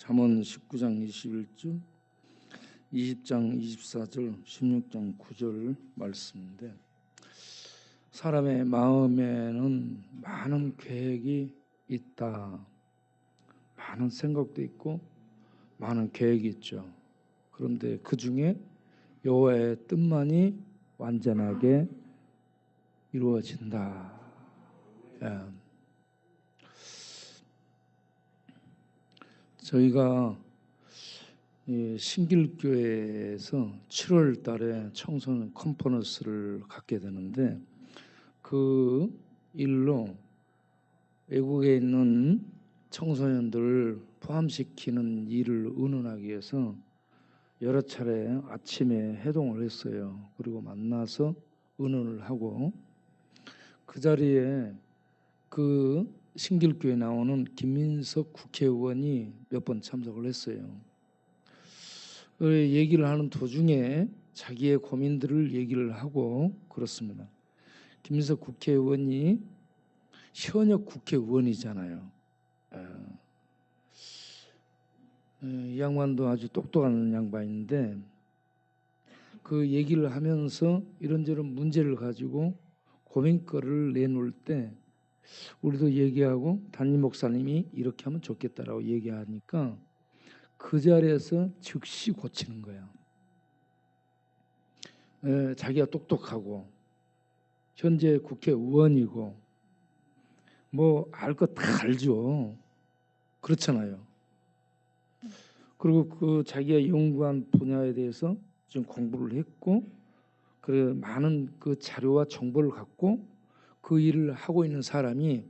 잠언 19장 21절, 20장 24절, 16장 9절 말씀인데, 사람의 마음에는 많은 계획이 있다. 많은 생각도 있고 많은 계획이 있죠. 그런데 그 중에 여호와의 뜻만이 완전하게 이루어진다. 저희가 신길교회에서 7월 달에 청소년 컨퍼런스를 갖게 되는데, 그 일로 외국에 있는 청소년들을 포함시키는 일을 의논하기 위해서 여러 차례 아침에 회동을 했어요. 그리고 만나서 의논을 하고, 그 자리에 그 신길교회 나오는 김민석 국회의원이 몇 번 참석을 했어요. 얘기를 하는 도중에 자기의 고민들을 얘기를 하고 그렇습니다. 김민석 국회의원이 현역 국회의원이잖아요. 이 양반도 아주 똑똑한 양반인데, 그 얘기를 하면서 이런저런 문제를 가지고 고민거리를 내놓을 때 우리도 얘기하고 담임 목사님이 이렇게 하면 좋겠다라고 얘기하니까 그 자리에서 즉시 고치는 거야. 자기가 똑똑하고 현재 국회의원이고 뭐 알 거 다 알죠. 그렇잖아요. 그리고 그 자기가 연구한 분야에 대해서 좀 공부를 했고, 그 많은 그 자료와 정보를 갖고 그 일을 하고 있는 사람이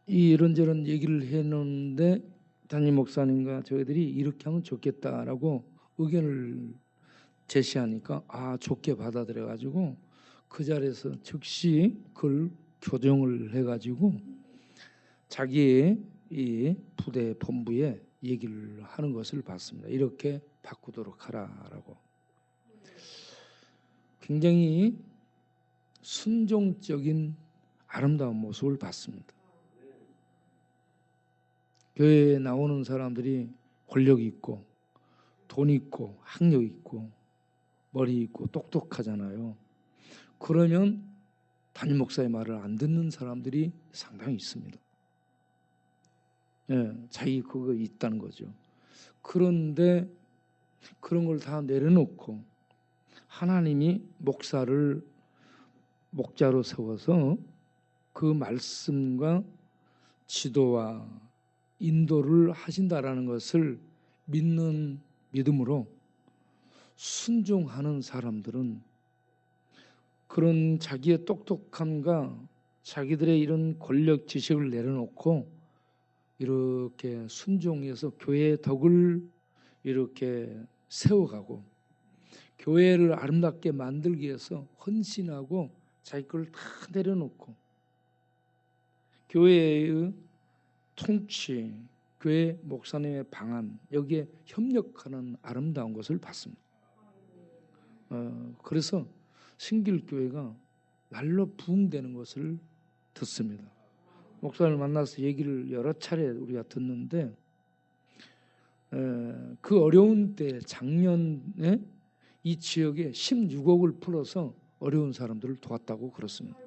이런저런 얘기를 해놓는데 담임 목사님과 저희들이 이렇게 하면 좋겠다라고 의견을 제시하니까 좋게 받아들여 가지고 그 자리에서 즉시 그걸 교정을 해가지고 자기의 이 부대 본부에 얘기를 하는 것을 봤습니다. 이렇게 바꾸도록 하라라고. 굉장히 순종적인 아름다운 모습을 봤습니다. 교회에 나오는 사람들이 권력이 있고 돈 있고 학력 있고 머리 있고 똑똑하잖아요. 그러면 담임 목사의 말을 안 듣는 사람들이 상당히 있습니다. 자기 그거 있다는 거죠. 그런데 그런 걸 다 내려놓고 하나님이 목사를 목자로 세워서 그 말씀과 지도와 인도를 하신다라는 것을 믿는 믿음으로 순종하는 사람들은 그런 자기의 똑똑함과 자기들의 이런 권력 지식을 내려놓고 이렇게 순종해서 교회의 덕을 이렇게 세워가고 교회를 아름답게 만들기 위해서 헌신하고 자기 걸 다 내려놓고 교회의 통치, 교회 목사님의 방안, 여기에 협력하는 아름다운 것을 봤습니다. 그래서 신길교회가 날로 부흥되는 것을 듣습니다. 목사를 만나서 얘기를 여러 차례 우리가 듣는데, 그 어려운 때 작년에 이 지역에 16억을 풀어서 어려운 사람들을 도왔다고 그렇습니다.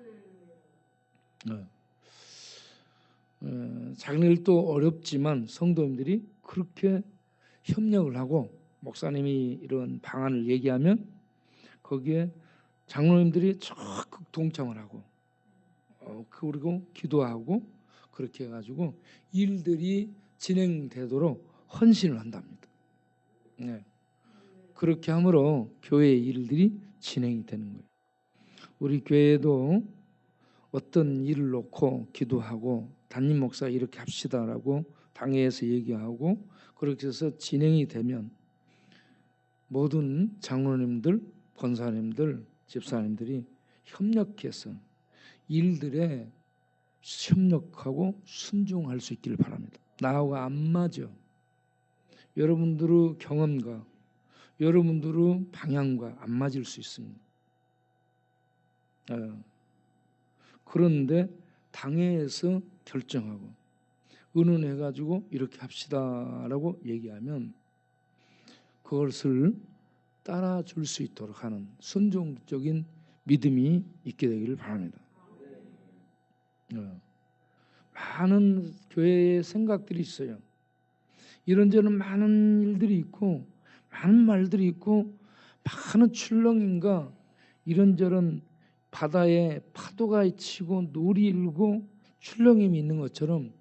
자기네 일도 어렵지만 성도님들이 그렇게 협력을 하고 목사님이 이런 방안을 얘기하면 거기에 장로님들이 적극 동참을 하고 그리고 기도하고 그렇게 해가지고 일들이 진행되도록 헌신을 한답니다. 그렇게 함으로 교회의 일들이 진행이 되는 거예요. 우리 교회도 어떤 일을 놓고 기도하고 담임 목사 이렇게 합시다라고 당회에서 얘기하고 그렇게 해서 진행이 되면 모든 장로님들, 권사님들, 집사님들이 협력해서 일들에 협력하고 순종할 수 있기를 바랍니다. 나하고 안 맞아. 여러분들의 경험과 여러분들의 방향과 안 맞을 수 있습니다. 그런데 당회에서 결정하고 의논해가지고 이렇게 합시다라고 얘기하면 그것을 따라줄 수 있도록 하는 순종적인 믿음이 있게 되기를 바랍니다. 많은 교회의 생각들이 있어요. 이런저런 많은 일들이 있고 많은 말들이 있고 많은 출렁임과 이런저런 바다에 파도가 치고 놀이 일고 출렁임이 있는 것처럼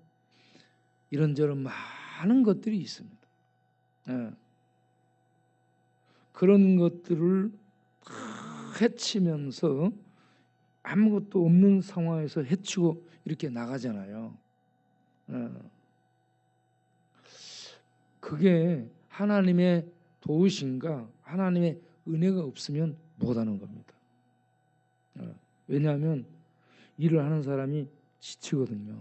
이런저런 많은 것들이 있습니다. 그런 것들을 헤치면서 아무것도 없는 상황에서 헤치고 이렇게 나가잖아요. 그게 하나님의 도우심과 하나님의 은혜가 없으면 못하는 겁니다. 왜냐하면 일을 하는 사람이 지치거든요.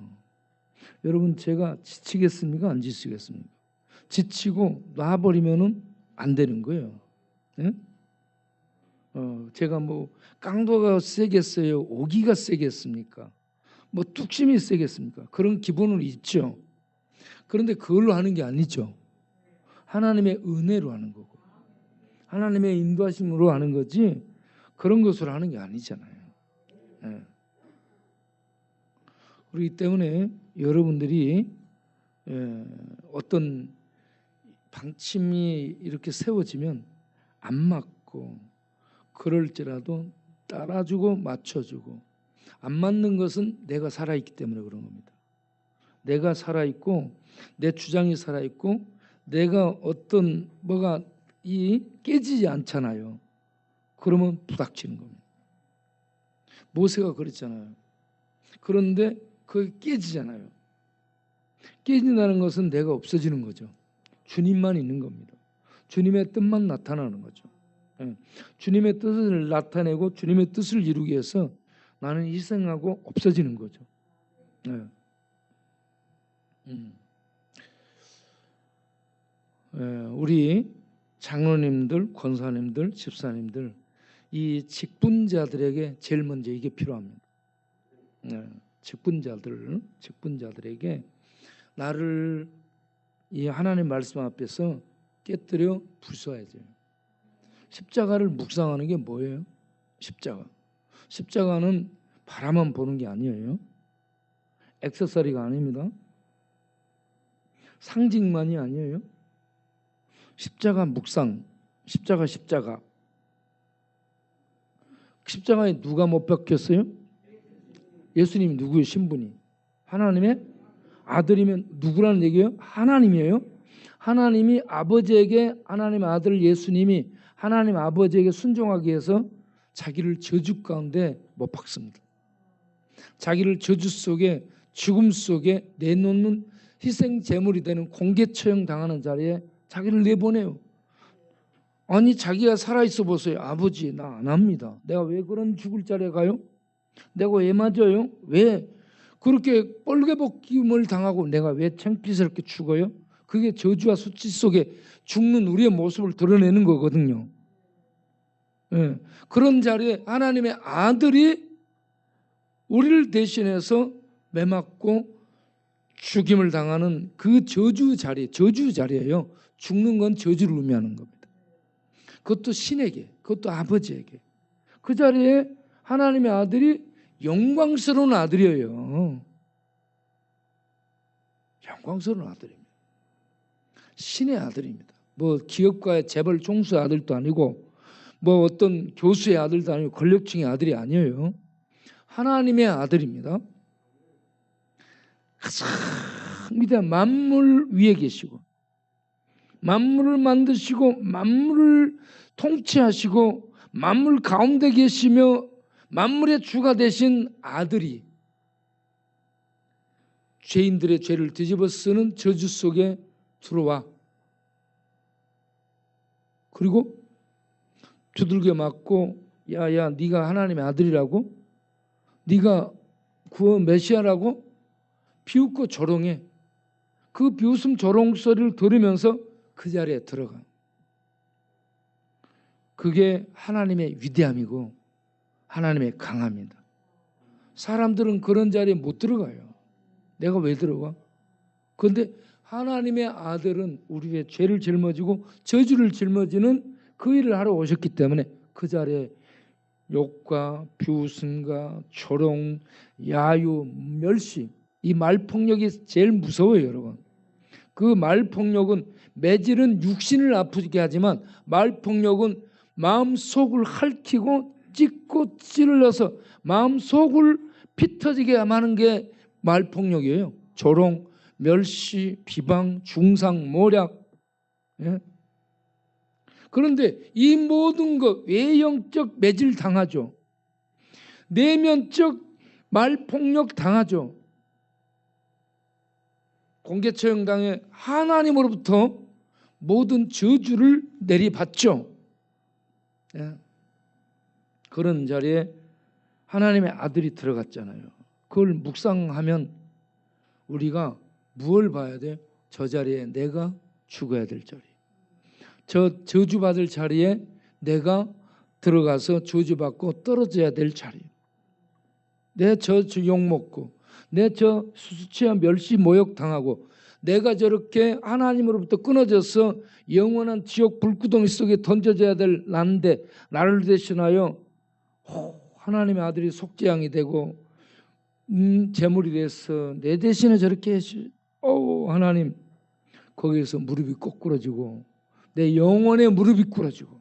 여러분, 제가 지치겠습니까? 안 지치겠습니까? 지치고 놔버리면은 안 되는 거예요. 네? 제가 뭐 깡도가 세겠어요? 오기가 세겠습니까? 뭐 뚝심이 세겠습니까? 그런 기본은 있죠. 그런데 그걸로 하는 게 아니죠. 하나님의 은혜로 하는 거고 하나님의 인도하심으로 하는 거지 그런 것으로 하는 게 아니잖아요. 그렇기 때문에 여러분들이 어떤 방침이 이렇게 세워지면 안 맞고 그럴지라도 따라주고 맞춰주고 안 맞는 것은 내가 살아있기 때문에 그런 겁니다. 내가 살아있고 내 주장이 살아있고 내가 어떤 뭐가 깨지지 않잖아요. 그러면 부닥치는 겁니다. 모세가 그랬잖아요. 그런데 그게 깨지잖아요. 깨진다는 것은 내가 없어지는 거죠. 주님만 있는 겁니다. 주님의 뜻만 나타나는 거죠. 주님의 뜻을 나타내고 주님의 뜻을 이루기 위해서 나는 희생하고 없어지는 거죠. 우리 장로님들, 권사님들, 집사님들 이 직분자들에게 제일 먼저 이게 필요합니다. 직분자들에게 나를 이 하나님 말씀 앞에서 깨뜨려 부숴야죠. 십자가를 묵상하는 게 뭐예요? 십자가는 바라만 보는 게 아니에요. 액세서리가 아닙니다. 상징만이 아니에요. 십자가 묵상, 십자가에 누가 못 박혔어요? 예수님이 누구예요? 신분이 하나님의 아들이면 누구라는 얘기예요? 하나님이에요. 하나님이 아버지에게 하나님의 아들 예수님이 하나님 아버지에게 순종하기 위해서 자기를 저주 가운데 못 박습니다. 자기를 저주 속에 죽음 속에 내놓는 희생 제물이 되는 공개 처형 당하는 자리에 자기를 내보내요. 아니 자기가 살아있어 보세요. 아버지 나 안 합니다. 내가 왜 그런 죽을 자리에 가요? 내가 왜 맞아요? 왜 그렇게 뻘개벗김을 당하고 내가 왜 창피스럽게 죽어요? 그게 저주와 수치 속에 죽는 우리의 모습을 드러내는 거거든요. 그런 자리에 하나님의 아들이 우리를 대신해서 매맞고 죽임을 당하는 그 저주 자리예요. 죽는 건 저주를 의미하는 겁니다. 그것도 신에게, 그것도 아버지에게. 그 자리에 하나님의 아들이 영광스러운 아들이에요. 영광스러운 아들입니다. 신의 아들입니다. 뭐 기업가의 재벌 총수의 아들도 아니고 뭐 어떤 교수의 아들도 아니고 권력층의 아들이 아니에요. 하나님의 아들입니다. 가장 위대한 만물 위에 계시고 만물을 만드시고 만물을 통치하시고 만물 가운데 계시며 만물의 주가 되신 아들이 죄인들의 죄를 뒤집어 쓰는 저주 속에 들어와 그리고 두들겨 맞고 야야 네가 하나님의 아들이라고? 네가 구원 메시아라고? 비웃고 조롱해. 그 비웃음 조롱 소리를 들으면서 그 자리에 들어가. 그게 하나님의 위대함이고 하나님의 강함입니다. 사람들은 그런 자리에 못 들어가요. 내가 왜 들어가? 그런데 하나님의 아들은 우리의 죄를 짊어지고 저주를 짊어지는 그 일을 하러 오셨기 때문에 그 자리에 욕과 비웃음과 조롱, 야유, 멸시, 이 말폭력이 제일 무서워요, 여러분. 그 말폭력은 매질은 육신을 아프게 하지만 말폭력은 마음속을 핥히고 찢고 찔러서 마음속을 피 터지게 하는 게 말폭력이에요. 조롱, 멸시, 비방, 중상, 모략. 예? 그런데 이 모든 것 외형적 매질 당하죠. 내면적 말폭력 당하죠. 공개처형당해 하나님으로부터 모든 저주를 내리받죠. 예. 그런 자리에 하나님의 아들이 들어갔잖아요. 그걸 묵상하면 우리가 무엇을 봐야 돼? 저 자리에 내가 죽어야 될 자리, 저 저주받을 자리에 내가 들어가서 저주받고 떨어져야 될 자리, 내 저 욕먹고 내 저 수수치와 멸시 모욕 당하고 내가 저렇게 하나님으로부터 끊어져서 영원한 지옥 불구덩이 속에 던져져야 될 난데 나를 대신하여 하나님의 아들이 속죄양이 되고 제물이 돼서 내 대신에 저렇게 하나님, 거기에서 무릎이 꼬꾸라지고 내 영혼의 무릎이 꿇어지고,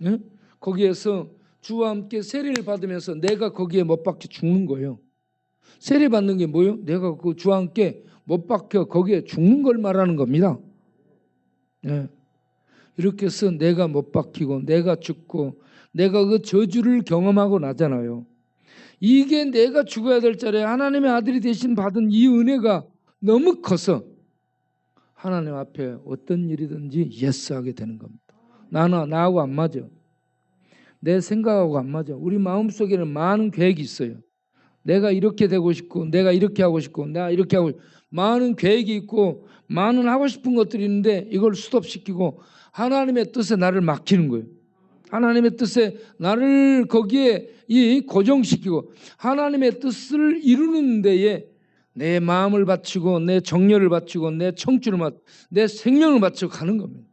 예? 거기에서 주와 함께 세례를 받으면서 내가 거기에 못 박혀 죽는 거예요. 세례 받는 게 뭐예요? 내가 그 주와 함께 못 박혀 거기에 죽는 걸 말하는 겁니다. 예. 이렇게 해서 내가 못 박히고 내가 죽고 내가 그 저주를 경험하고 나잖아요. 이게 내가 죽어야 될 자리에 하나님의 아들이 대신 받은 이 은혜가 너무 커서 하나님 앞에 어떤 일이든지 예스하게 되는 겁니다. 나하고 안 맞아. 내 생각하고 안 맞아. 우리 마음속에는 많은 계획이 있어요. 내가 이렇게 되고 싶고 내가 이렇게 하고 싶고 내가 이렇게 하고 싶고 많은 계획이 있고 많은 하고 싶은 것들이 있는데 이걸 스톱시키고 하나님의 뜻에 나를 맡기는 거예요. 하나님의 뜻에 나를 거기에 고정시키고 하나님의 뜻을 이루는 데에 내 마음을 바치고 내 정열을 바치고 내 청춘을 바치고 내 생명을 바치고 가는 겁니다.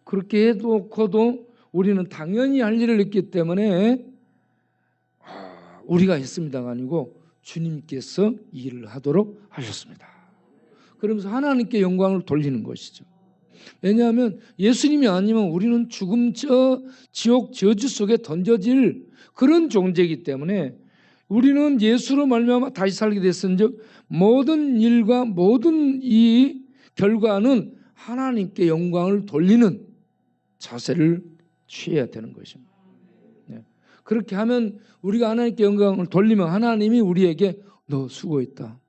그렇게 해놓고도 우리는 당연히 할 일을 했기 때문에 우리가 했습니다가 아니고 주님께서 이 일을 하도록 하셨습니다. 그러면서 하나님께 영광을 돌리는 것이죠. 왜냐하면 예수님이 아니면 우리는 죽음 지옥 저주 속에 던져질 그런 존재이기 때문에 우리는 예수로 말미암아 다시 살게 됐은즉 모든 일과 모든 이 결과는 하나님께 영광을 돌리는 자세를 취해야 되는 것입니다. 네. 그렇게 하면 우리가 하나님께 영광을 돌리면 하나님이 우리에게 너 수고했다,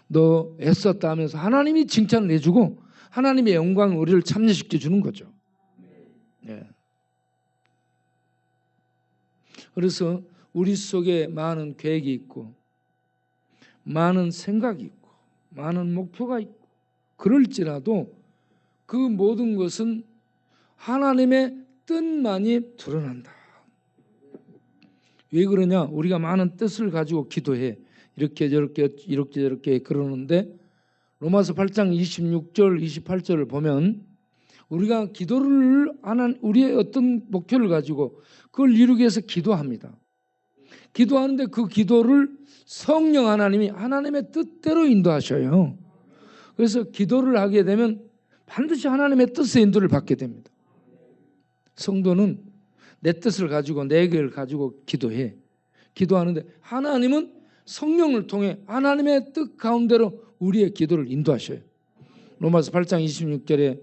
너 애썼다 하면서 하나님이 칭찬을 해주고 하나님의 영광을 우리를 참여시켜 주는 거죠. 네. 그래서 우리 속에 많은 계획이 있고 많은 생각이 있고 많은 목표가 있고 그럴지라도 그 모든 것은 하나님의 뜻만이 드러난다. 왜 그러냐? 우리가 많은 뜻을 가지고 기도해. 이렇게 저렇게 그러는데 로마서 8장 26절 28절을 보면 우리가 기도를 하는 우리의 어떤 목표를 가지고 그걸 이루기 위해서 기도합니다. 기도하는데 그 기도를 성령 하나님이 하나님의 뜻대로 인도하셔요. 그래서 기도를 하게 되면 반드시 하나님의 뜻의 인도를 받게 됩니다. 성도는 내 뜻을 가지고 내 계획을 가지고 기도해. 기도하는데 하나님은 성령을 통해 하나님의 뜻 가운데로 우리의 기도를 인도하셔요. 로마서 8장 26절에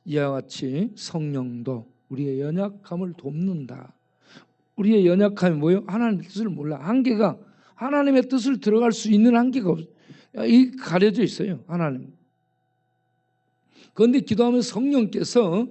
이와 같이 성령도 우리의 연약함을 돕는다. 우리의 연약함이 뭐예요? 하나님의 뜻을 몰라. 한계가 하나님의 뜻을 들어갈 수 있는 한계가 가려져 있어요. 하나님. 그런데 기도하면 성령께서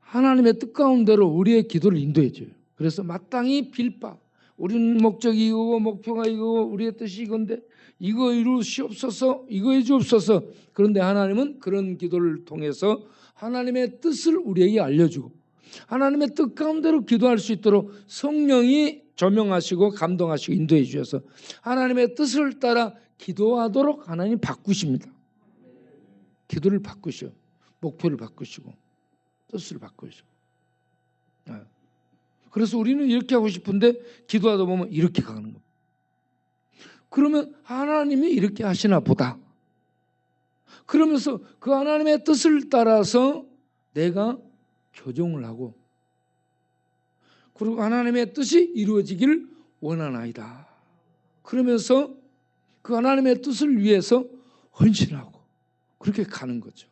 하나님의 뜻 가운데로 우리의 기도를 인도해 줘요. 그래서 마땅히 빌바, 우리는 목적이 이거고 목표가 이거고 우리의 뜻이 이건데 이거 이루시옵소서, 이거 해주옵소서. 그런데 하나님은 그런 기도를 통해서 하나님의 뜻을 우리에게 알려주고 하나님의 뜻 가운데로 기도할 수 있도록 성령이 조명하시고 감동하시고 인도해 주셔서 하나님의 뜻을 따라 기도하도록 하나님 바꾸십니다. 기도를 바꾸셔. 목표를 바꾸시고 뜻을 바꾸시고. 그래서 우리는 이렇게 하고 싶은데 기도하다 보면 이렇게 가는 겁니다. 그러면 하나님이 이렇게 하시나 보다. 그러면서 그 하나님의 뜻을 따라서 내가 교정을 하고 그리고 하나님의 뜻이 이루어지기를 원하나이다. 그러면서 그 하나님의 뜻을 위해서 헌신하고 그렇게 가는 거죠.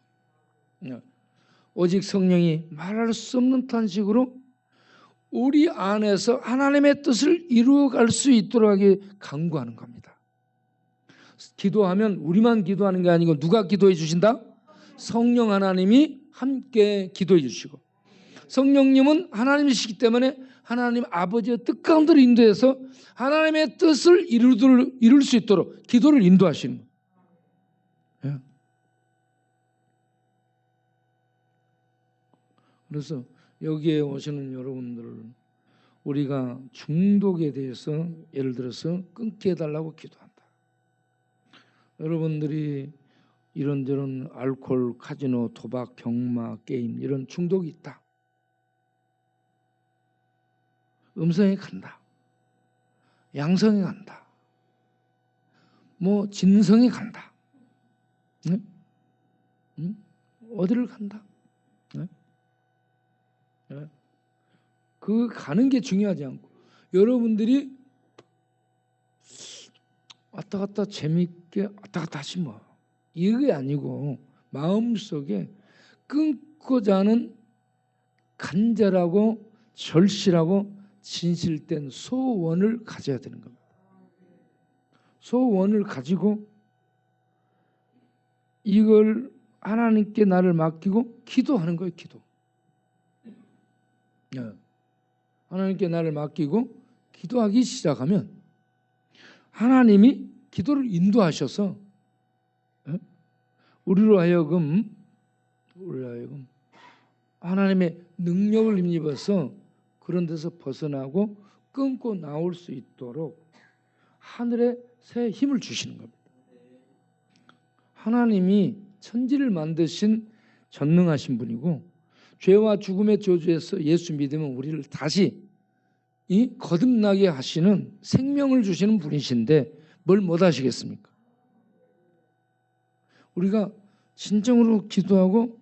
오직 성령이 말할 수 없는 탄식으로 우리 안에서 하나님의 뜻을 이루어갈 수 있도록 하게 간구하는 겁니다. 기도하면 우리만 기도하는 게 아니고 누가 기도해 주신다? 성령 하나님이 함께 기도해 주시고 성령님은 하나님이시기 때문에 하나님 아버지의 뜻 가운데로 인도해서 하나님의 뜻을 이룰 수 있도록 기도를 인도하시는 거예요. 그래서 여기에 오시는 여러분들 우리가 중독에 대해서 예를 들어서 끊게 해달라고 기도한다. 여러분들이 이런저런 알코올, 카지노, 도박, 경마, 게임 이런 중독이 있다. 음성에 간다. 양성에 간다. 뭐 진성에 간다. 네? 어디를 간다? 네? 네? 그 가는 게 중요하지 않고 여러분들이 왔다 갔다 재미있게 왔다 갔다 하시 뭐 이게 아니고 마음속에 끊고자 하는 간절하고 절실하고 진실된 소원을 가져야 되는 겁니다. 소원을 가지고 이걸 하나님께 나를 맡기고 기도하는 거예요. 기도. 하나님께 나를 맡기고 기도하기 시작하면 하나님이 기도를 인도하셔서 우리로 하여금 하나님의 능력을 힘입어서 그런 데서 벗어나고 끊고 나올 수 있도록 하늘에 새 힘을 주시는 겁니다. 하나님이 천지를 만드신 전능하신 분이고 죄와 죽음의 저주에서 예수 믿으면 우리를 다시 거듭나게 하시는 생명을 주시는 분이신데 뭘 못 하시겠습니까? 우리가 진정으로 기도하고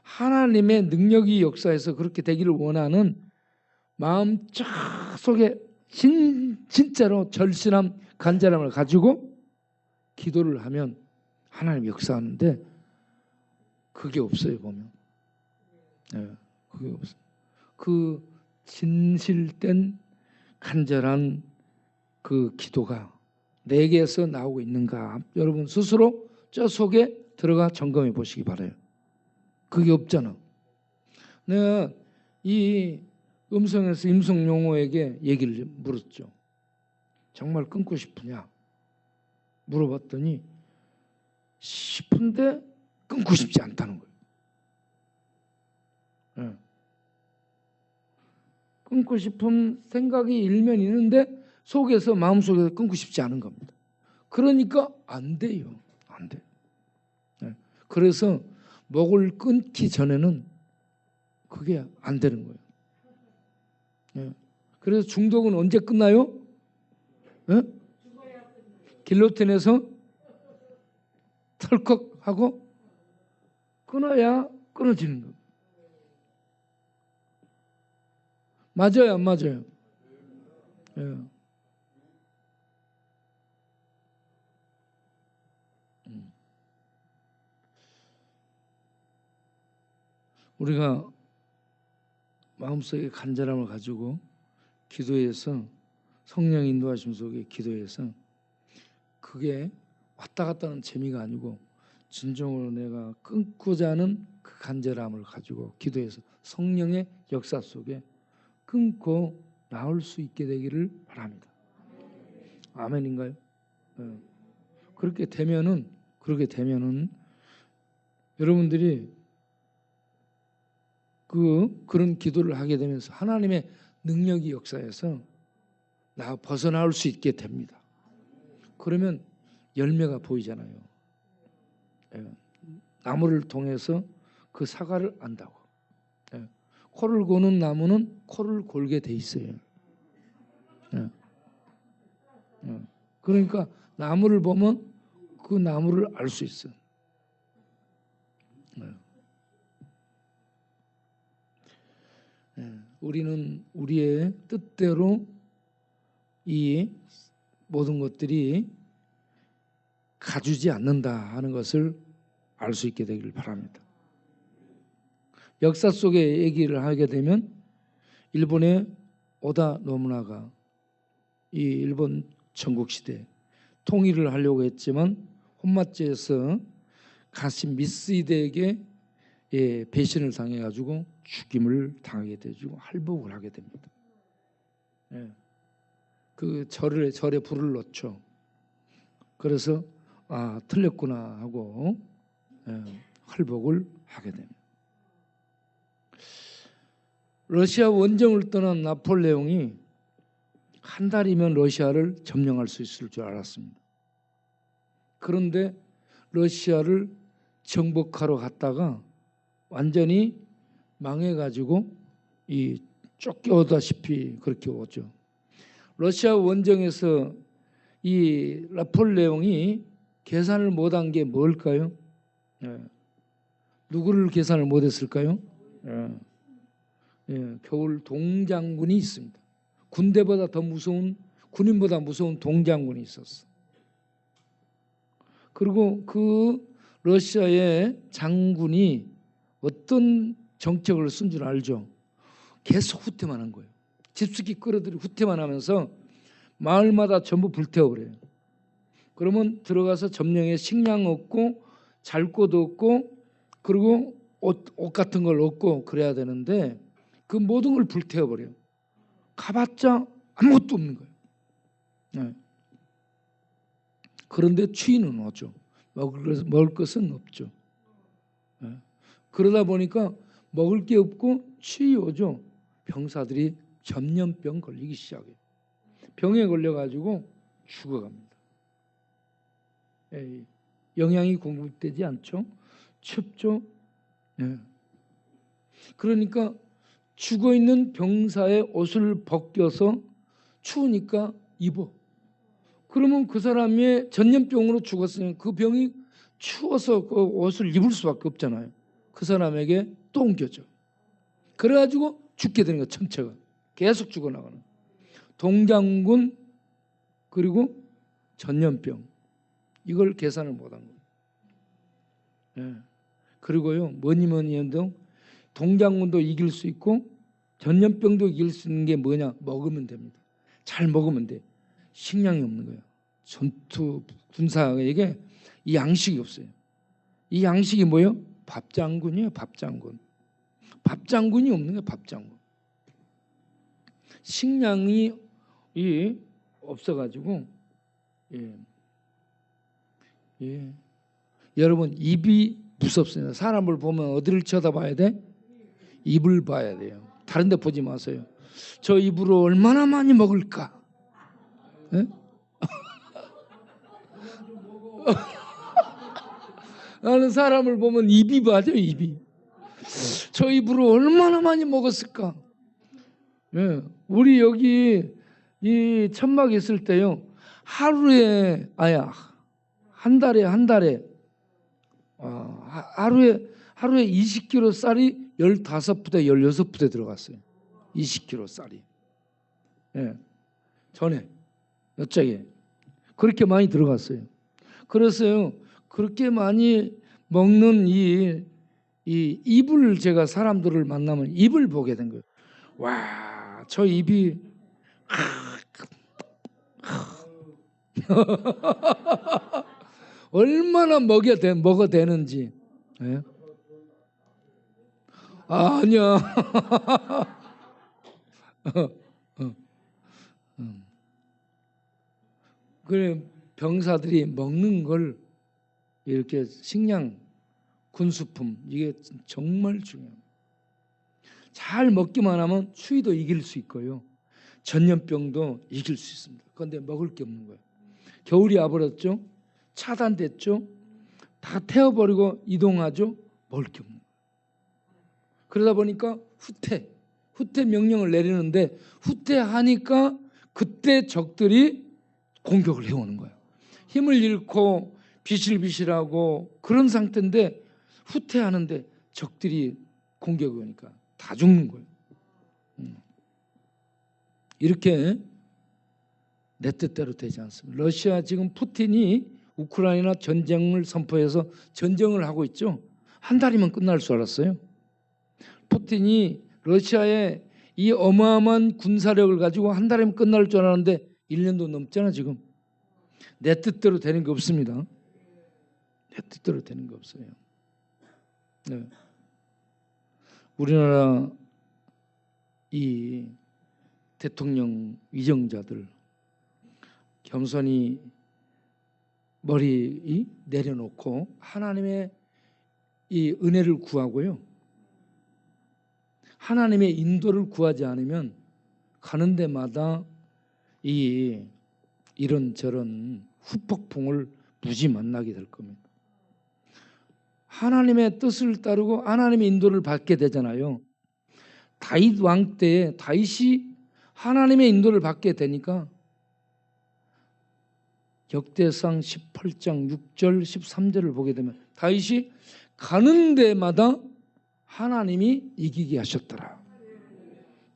하나님의 능력이 역사해서 그렇게 되기를 원하는 마음 속에 진짜로 절실함, 간절함을 가지고 기도를 하면 하나님이 역사하는데 그게 없어요. 보면 그게 없어요. 그 진실된 간절한 그 기도가 내게서 나오고 있는가 여러분 스스로 저 속에 들어가 점검해 보시기 바라요. 그게 없잖아. 내가 이 음성에서 임성용호에게 얘기를 물었죠. 정말 끊고 싶으냐 물어봤더니 싶은데 끊고 싶지 않다는 거예요. 끊고 싶은 생각이 일면 있는데 속에서 마음속에서 끊고 싶지 않은 겁니다. 그러니까 안 돼요. 안 돼요. 그래서 목을 끊기 전에는 그게 안 되는 거예요. 그래서 중독은 언제 끝나요? 길로틴에서 털컥하고 끊어야 끊어지는 거예요. 맞아요, 안 맞아요? 우리가 마음속에 간절함을 가지고 기도해서 성령 인도하심 속에 기도해서 그게 왔다 갔다 하는 재미가 아니고 진정으로 내가 끊고자 하는 그 간절함을 가지고 기도해서 성령의 역사 속에 끊고 나올 수 있게 되기를 바랍니다. 아멘인가요? 그렇게 되면은 여러분들이 그런 기도를 하게 되면서 하나님의 능력이 역사해서 나 벗어나올 수 있게 됩니다. 그러면 열매가 보이잖아요. 나무를 통해서 그 사과를 안다고. 코를 고는 나무는 코를 골게 돼 있어요. 그러니까 나무를 보면 그 나무를 알 수 있어요. 우리는 우리의 뜻대로 이 모든 것들이 가주지 않는다 하는 것을 알 수 있게 되기를 바랍니다. 역사 속에 얘기를 하게 되면 일본의 오다 노부나가 이 일본 전국시대 통일을 하려고 했지만 혼마제에서 가신 미쓰이데에게 배신을 당해가지고 죽임을 당하게 되고 할복을 하게 됩니다. 그 절에 불을 넣죠. 그래서 틀렸구나 하고 할복을 하게 됩니다. 러시아 원정을 떠난 나폴레옹이 한 달이면 러시아를 점령할 수 있을 줄 알았습니다. 그런데 러시아를 정복하러 갔다가 완전히 망해가지고 쫓겨오다시피 그렇게 오죠. 러시아 원정에서 이 나폴레옹이 계산을 못한 게 뭘까요? 누구를 계산을 못했을까요? 겨울 동장군이 있습니다. 군인보다 무서운 동장군이 있었어. 그리고 그 러시아의 장군이 어떤 정책을 쓴 줄 알죠? 계속 후퇴만 한 거예요. 집수기 끌어들이고 후퇴만 하면서 마을마다 전부 불태워버려요. 그러면 들어가서 점령에 식량 얻고 잘 곳 얻고 그리고 옷 같은 걸 얻고 그래야 되는데 그 모든 걸 불태워버려요. 가봤자 아무것도 없는 거예요. 그런데 추위는 오죠. 먹을 것은 없죠. 그러다 보니까 먹을 게 없고 추위 오죠. 병사들이 전염병 걸리기 시작해요. 병에 걸려가지고 죽어갑니다. 영양이 공급되지 않죠. 춥죠. 그러니까 죽어있는 병사의 옷을 벗겨서 추우니까 입어. 그러면 그 사람이 전염병으로 죽었으니 그 병이 추워서 그 옷을 입을 수밖에 없잖아요. 그 사람에게 또 옮겨져. 그래가지고 죽게 되는 거예요. 전체가. 계속 죽어나가는. 동장군 그리고 전염병. 이걸 계산을 못한 거예요. 그리고요. 뭐니 해도 동장군도 이길 수 있고 전염병도 이길 수 있는 게 뭐냐? 먹으면 됩니다. 잘 먹으면 돼. 식량이 없는 거예요. 전투 군사에게 이 양식이 없어요. 이 양식이 뭐예요? 밥장군이에요. 밥장군. 밥장군이 없는 거예요. 밥장군. 식량이 없어가지고 여러분 입이 무섭습니다. 사람을 보면 어디를 쳐다봐야 돼? 입을 봐야 돼요. 다른 데 보지 마세요. 저 입으로 얼마나 많이 먹을까? 나는 사람을 보면 입이 봐죠. 입이. 저 입으로 얼마나 많이 먹었을까? 우리 여기 이 천막 있을 때요. 하루에 한 달에 하루에 20kg 쌀이 15부대 16부대 들어갔어요. 20kg 쌀이. 전에 여짝에 그렇게 많이 들어갔어요. 그래서요. 그렇게 많이 먹는 이 입을 제가 사람들을 만나면 입을 보게 된 거예요. 와, 저 입이 얼마나 먹어대는지. 아니야. 그래 병사들이 먹는 걸 이렇게 식량, 군수품 이게 정말 중요해요. 잘 먹기만 하면 추위도 이길 수 있고요. 전염병도 이길 수 있습니다. 그런데 먹을 게 없는 거예요. 겨울이 와버렸죠. 차단됐죠. 다 태워버리고 이동하죠. 먹을 게 없는 거예요. 그러다 보니까 후퇴 명령을 내리는데 후퇴하니까 그때 적들이 공격을 해오는 거예요. 힘을 잃고 비실비실하고 그런 상태인데 후퇴하는데 적들이 공격이 오니까 다 죽는 거예요. 이렇게 내 뜻대로 되지 않습니다. 러시아 지금 푸틴이 우크라이나 전쟁을 선포해서 전쟁을 하고 있죠. 한 달이면 끝날 줄 알았어요. 푸틴이 러시아의 이 어마어마한 군사력을 가지고 한 달이면 끝날 줄 알았는데 1년도 넘잖아 지금. 내 뜻대로 되는 게 없습니다. 내 뜻대로 되는 게 없어요. 네. 우리나라 이 대통령 위정자들 겸손히 머리 내려놓고 하나님의 이 은혜를 구하고요. 하나님의 인도를 구하지 않으면 가는 데마다 이런저런 후폭풍을 무지 만나게 될 겁니다. 하나님의 뜻을 따르고 하나님의 인도를 받게 되잖아요. 다윗 왕 때에 다윗이 하나님의 인도를 받게 되니까 역대상 18장 6절 13절을 보게 되면 다윗이 가는 데마다 하나님이 이기게 하셨더라.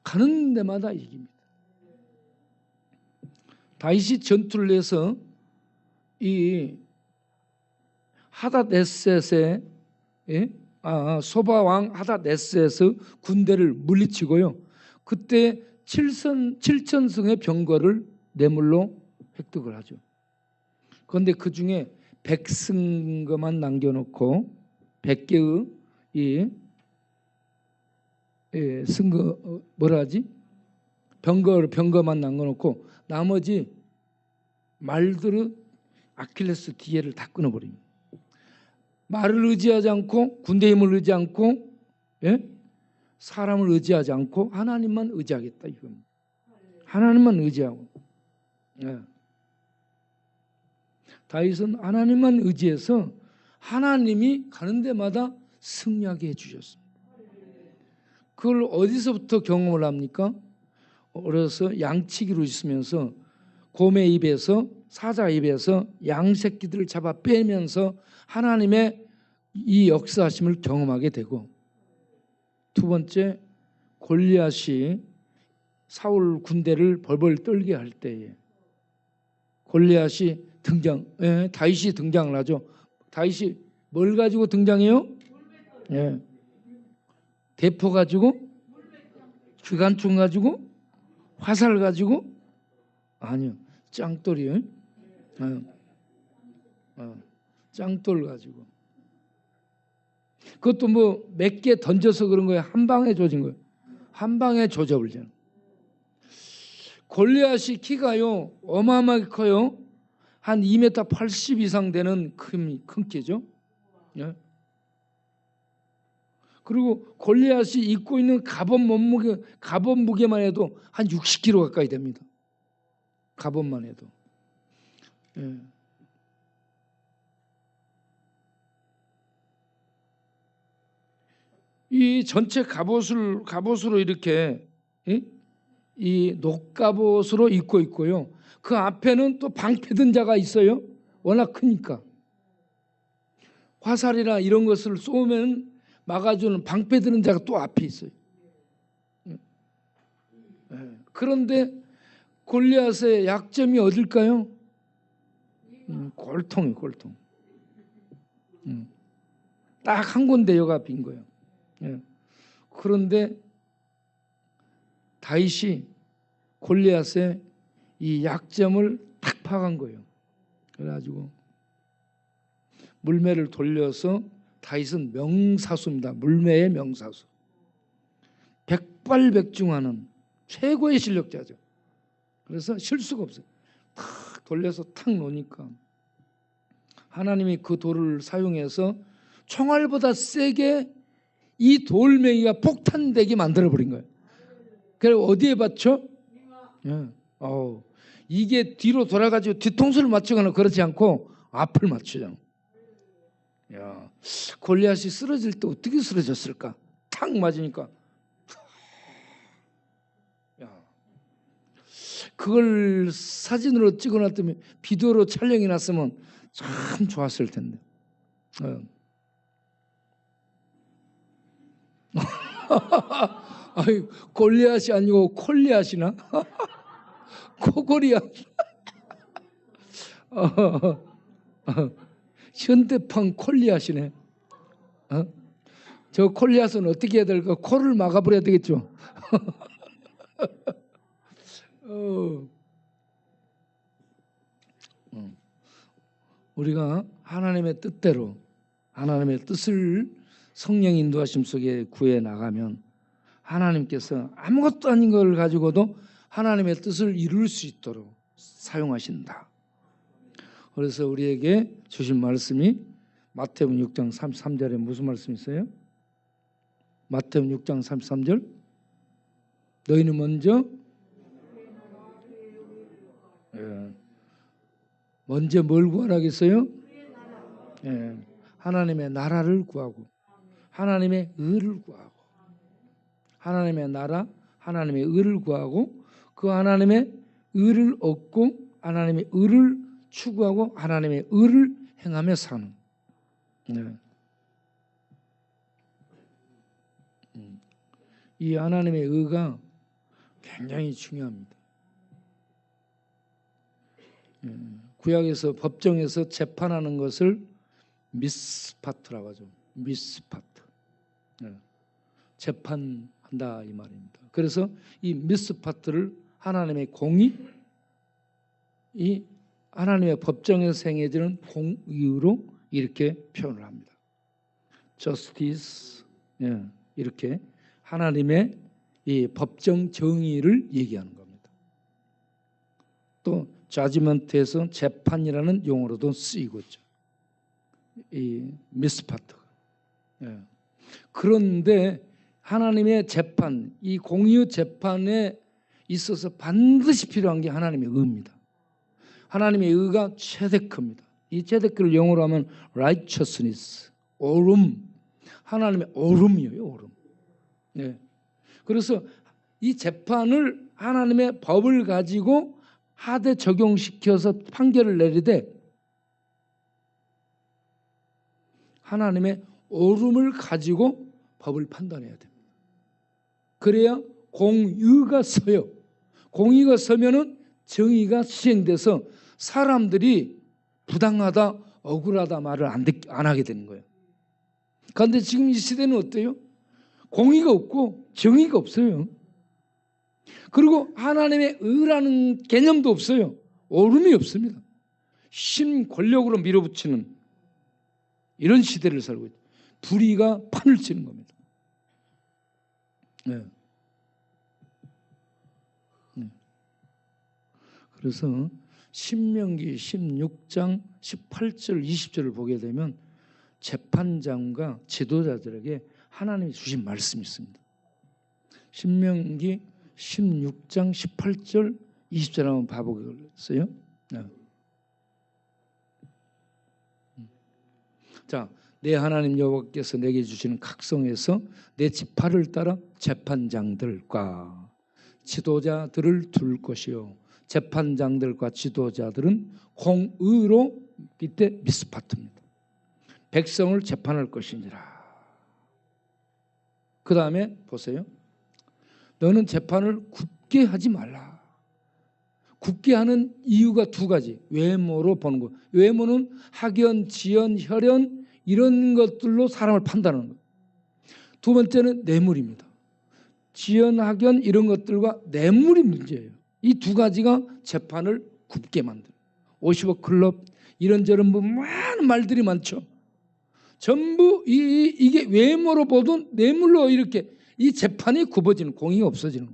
가는 데마다 이깁니다. 다윗이 전투를 해서 이 하닷에셋의 소바 왕 하닷에셋의 군대를 물리치고요. 그때 7천승의 병거를 뇌물로 획득을 하죠. 그런데 그 중에 100승거만 남겨놓고 100개의 승거 병거만 남겨놓고 나머지 말들의 아킬레스 뒤에를 다 끊어버립니다. 말을 의지하지 않고 군대 힘을 의지하지 않고 사람을 의지하지 않고 하나님만 의지하겠다 이겁니다. 하나님만 의지하고 다윗은 하나님만 의지해서 하나님이 가는 데마다 승리하게 해주셨습니다. 그걸 어디서부터 경험을 합니까? 어려서 양치기로 있으면서 곰의 입에서 사자 입에서 양 새끼들을 잡아 빼면서 하나님의 이 역사하심을 경험하게 되고, 두 번째 골리앗이 사울 군대를 벌벌 떨게 할 때에 골리앗이 다윗이 등장을 하죠. 다윗이 뭘 가지고 등장해요? 대포 가지고, 기관총 가지고, 화살 가지고? 아니요, 짱돌이요. 짱돌 가지고. 그것도 뭐 몇 개 던져서 그런 거예요. 한 방에 조진 거예요. 한 방에 조져버리잖아요. 골리앗이 키가요 어마어마하게 커요. 한 2m 80 이상 되는 큰 키죠. 그리고 골리앗이 입고 있는 갑옷 무게만 해도 한 60kg 가까이 됩니다. 갑옷만 해도. 이 전체 갑옷으로 이렇게 이 녹갑옷으로 입고 있고요. 그 앞에는 또 방패든 자가 있어요. 워낙 크니까. 화살이나 이런 것을 쏘면 막아주는 방패 드는 자가 또 앞에 있어요. 그런데 골리앗의 약점이 어딜까요? 골통이에요. 골통. 딱 한 군데여가 빈 거예요. 그런데 다윗이 골리앗의 이 약점을 탁 파간 거예요. 그래가지고 물매를 돌려서, 다윗은 명사수입니다. 물매의 명사수. 백발백중하는 최고의 실력자죠. 그래서 실수가 없어요. 탁 돌려서 탁 놓으니까 하나님이 그 돌을 사용해서 총알보다 세게 이 돌멩이가 폭탄되게 만들어버린 거예요. 그래서 어디에 받쳐? 예. 이게 뒤로 돌아가지고 뒤통수를 맞추거나 그렇지 않고 앞을 맞추잖아. 야, 골리앗이 쓰러질 때 어떻게 쓰러졌을까? 탁 맞으니까. 야, 그걸 사진으로 찍어놨더니 비디오로 촬영해 놨으면 참 좋았을 텐데. 아유, 골리앗이 아니고 콜리앗이나? 코골이앗. 현대판 콜리앗이네. 저 콜리앗은 어떻게 해야 될까? 코를 막아버려야 되겠죠. 우리가 하나님의 뜻대로 하나님의 뜻을 성령 인도하심 속에 구해 나가면 하나님께서 아무것도 아닌 걸 가지고도 하나님의 뜻을 이룰 수 있도록 사용하신다. 그래서 우리에게 주신 말씀이 마태복음 6장 33절에 무슨 말씀이 있어요? 마태복음 6장 33절 너희는 먼저 뭘 구하라겠어요? 하나님의 나라를 구하고 하나님의 의를 구하고 하나님의 나라 하나님의 의를 구하고 그 하나님의 의를 얻고 하나님의 의를 추구하고 하나님의 의를 행하며 사는. 이 하나님의 의가 굉장히 중요합니다. 구약에서 법정에서 재판하는 것을 미스파트라고 하죠. 미스파트. 재판한다 이 말입니다. 그래서 이 미스파트를 하나님의 공의, 이 하나님의 법정에서 행해지는 공의로 이렇게 표현을 합니다. justice, 이렇게 하나님의 이 법정 정의를 얘기하는 겁니다. 또 judgment에서 재판이라는 용어로도 쓰이고 있죠. 이 미스파트가. 그런데 하나님의 재판, 이 공의 재판에 있어서 반드시 필요한 게 하나님의 의입니다. 하나님의 의가 체데크입니다. 이 체데크를 영어로 하면 righteousness, 옳음, 하나님의 옳음이에요. 옳음. 그래서 이 재판을 하나님의 법을 가지고 하되 적용시켜서 판결을 내리되 하나님의 옳음을 가지고 법을 판단해야 됩니다. 그래야 공의가 서요. 공의가 서면은 정의가 시행돼서 사람들이 부당하다, 억울하다 말을 안 하게 되는 거예요. 그런데 지금 이 시대는 어때요? 공의가 없고 정의가 없어요. 그리고 하나님의 의라는 개념도 없어요. 옳음이 없습니다. 신 권력으로 밀어붙이는 이런 시대를 살고 있죠. 불의가 판을 치는 겁니다. 그래서 신명기 16장 18절 20절을 보게 되면 재판장과 지도자들에게 하나님이 주신 말씀이 있습니다. 신명기 16장 18절 20절 한번 봐보겠어요? 자, 내 하나님 여호와께서 내게 주시는 각성에서 내 지파를 따라 재판장들과 지도자들을 둘 것이요 재판장들과 지도자들은 공의로 이때 미스파트입니다. 백성을 재판할 것이니라. 그 다음에 보세요. 너는 재판을 굳게 하지 말라. 굳게 하는 이유가 두 가지. 외모로 보는 거. 외모는 학연, 지연, 혈연 이런 것들로 사람을 판단하는 거예요. 두 번째는 뇌물입니다. 지연, 학연 이런 것들과 뇌물이 문제예요. 이 두 가지가 재판을 굽게 만들어요. 50억 클럽 이런저런 많은 말들이 많죠. 전부 이게 외모로 보든 뇌물로 이렇게 이 재판이 굽어지는 공의가 없어지는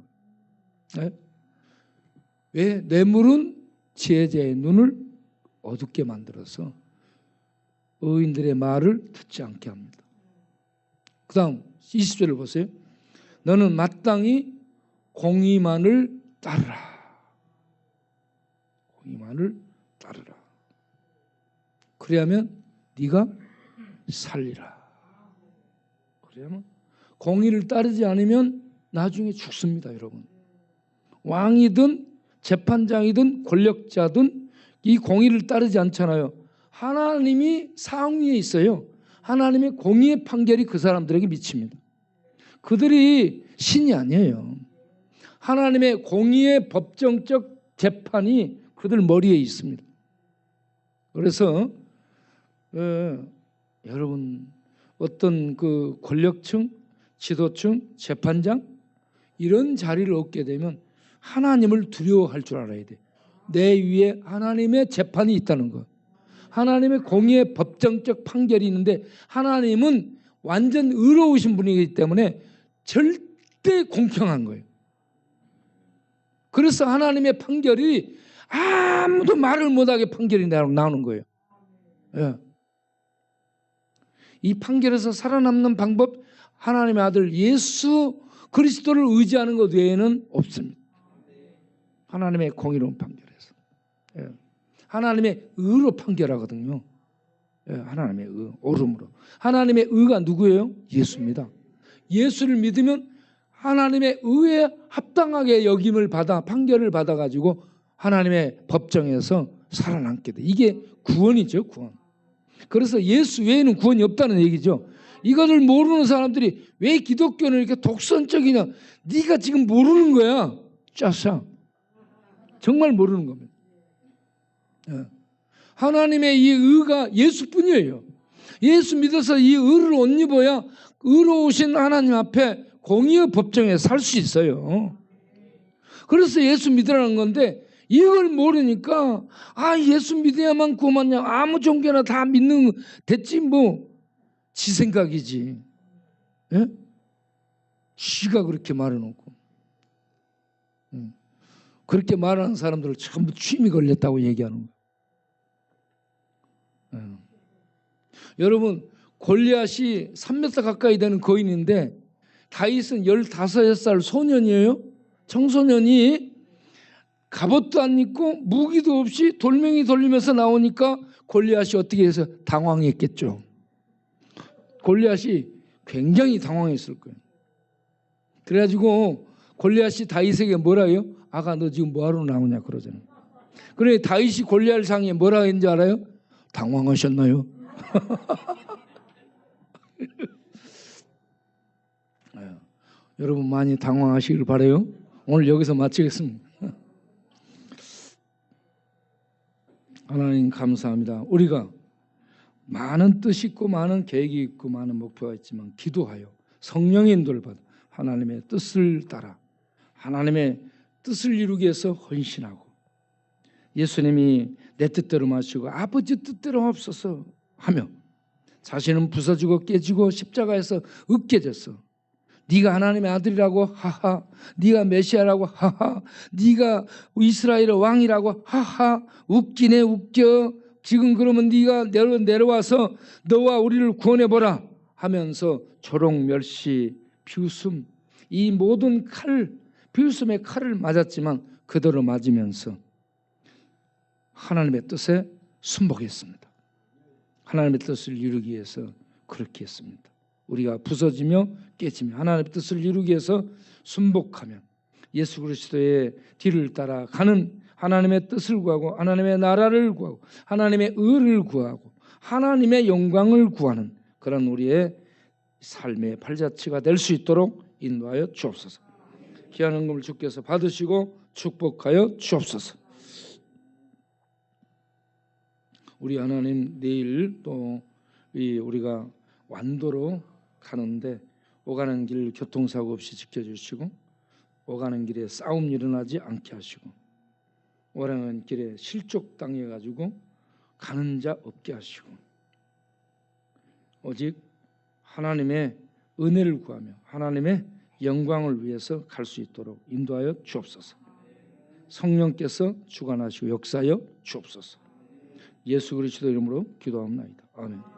거예요. 왜? 뇌물은 지혜자의 눈을 어둡게 만들어서 의인들의 말을 듣지 않게 합니다. 그 다음 20절을 보세요. 너는 마땅히 공의만을 따르라. 공의만을 따르라. 그래야면 네가 살리라. 그래야면 공의를 따르지 않으면 나중에 죽습니다, 여러분. 왕이든 재판장이든 권력자든 이 공의를 따르지 않잖아요. 하나님이 상위에 있어요. 하나님의 공의의 판결이 그 사람들에게 미칩니다. 그들이 신이 아니에요. 하나님의 공의의 법정적 재판이 그들 머리에 있습니다. 그래서 여러분 어떤 그 권력층, 지도층, 재판장 이런 자리를 얻게 되면 하나님을 두려워할 줄 알아야 돼. 내 위에 하나님의 재판이 있다는 것. 하나님의 공의의 법정적 판결이 있는데 하나님은 완전 의로우신 분이기 때문에 절대 공평한 거예요. 그래서 하나님의 판결이 아무도 말을 못하게 판결이 나오는 거예요. 예. 이 판결에서 살아남는 방법, 하나님의 아들 예수 그리스도를 의지하는 것 외에는 없습니다. 하나님의 공의로운 판결에서. 예. 하나님의 의로 판결하거든요. 예. 하나님의 의, 옳음으로. 하나님의 의가 누구예요? 예수입니다. 예수를 믿으면 하나님의 의에 합당하게 여김을 받아 판결을 받아가지고 하나님의 법정에서 살아남게 돼. 이게 구원이죠, 구원. 그래서 예수 외에는 구원이 없다는 얘기죠. 이것을 모르는 사람들이 왜 기독교는 이렇게 독선적이냐? 네가 지금 모르는 거야. 짜싸. 정말 모르는 겁니다. 하나님의 이 의가 예수뿐이에요. 예수 믿어서 이 의를 옷 입어야 의로우신 하나님 앞에 공의의 법정에 살 수 있어요. 그래서 예수 믿으라는 건데 이걸 모르니까 예수 믿어야만 구원받냐, 아무 종교나 다 믿는 됐지 뭐 지 생각이지. 예? 지가 그렇게 말해놓고 그렇게 말하는 사람들을 전부 취임이 걸렸다고 얘기하는 거예요. 여러분 골리앗이 3m 가까이 되는 거인인데 다윗은 15살 소년이에요. 청소년이 갑옷도 안 입고 무기도 없이 돌멩이 돌리면서 나오니까 골리앗이 어떻게 해서 당황했겠죠. 골리앗이 굉장히 당황했을 거예요. 그래가지고 골리앗이 다윗에게 뭐라 해요? 아가 너 지금 뭐하러 나오냐 그러잖아요. 그래 다윗이 골리앗을 향해 뭐라 했는지 알아요? 당황하셨나요? 여러분 많이 당황하시길 바라요. 오늘 여기서 마치겠습니다. 하나님 감사합니다. 우리가 많은 뜻이 있고 많은 계획이 있고 많은 목표가 있지만 기도하여 성령의 인도를 받아 하나님의 뜻을 따라 하나님의 뜻을 이루기 위해서 헌신하고 예수님이 내 뜻대로 마시고 아버지 뜻대로 없어서 하며 자신은 부서지고 깨지고 십자가에서 으깨졌어. 네가 하나님의 아들이라고 하하, 네가 메시아라고 하하, 네가 이스라엘의 왕이라고 하하, 웃기네 웃겨. 지금 그러면 네가 내려와서 너와 우리를 구원해보라 하면서 조롱, 멸시, 비웃음, 이 모든 비웃음의 칼을 맞았지만 그대로 맞으면서 하나님의 뜻에 순복했습니다. 하나님의 뜻을 이루기 위해서 그렇게 했습니다. 우리가 부서지며 깨지며 하나님의 뜻을 이루기 위해서 순복하면 예수 그리스도의 뒤를 따라 가는 하나님의 뜻을 구하고 하나님의 나라를 구하고 하나님의 의를 구하고 하나님의 영광을 구하는 그런 우리의 삶의 발자취가 될 수 있도록 인도하여 주옵소서. 귀한 헌금을 주께서 받으시고 축복하여 주옵소서. 우리 하나님 내일 또 우리가 완도로 가는데 오가는 길 교통사고 없이 지켜주시고 오가는 길에 싸움 일어나지 않게 하시고 오가는 길에 실족 당해가지고 가는 자 없게 하시고 오직 하나님의 은혜를 구하며 하나님의 영광을 위해서 갈 수 있도록 인도하여 주옵소서. 성령께서 주관하시고 역사하여 주옵소서. 예수 그리스도 이름으로 기도합니다. 아멘.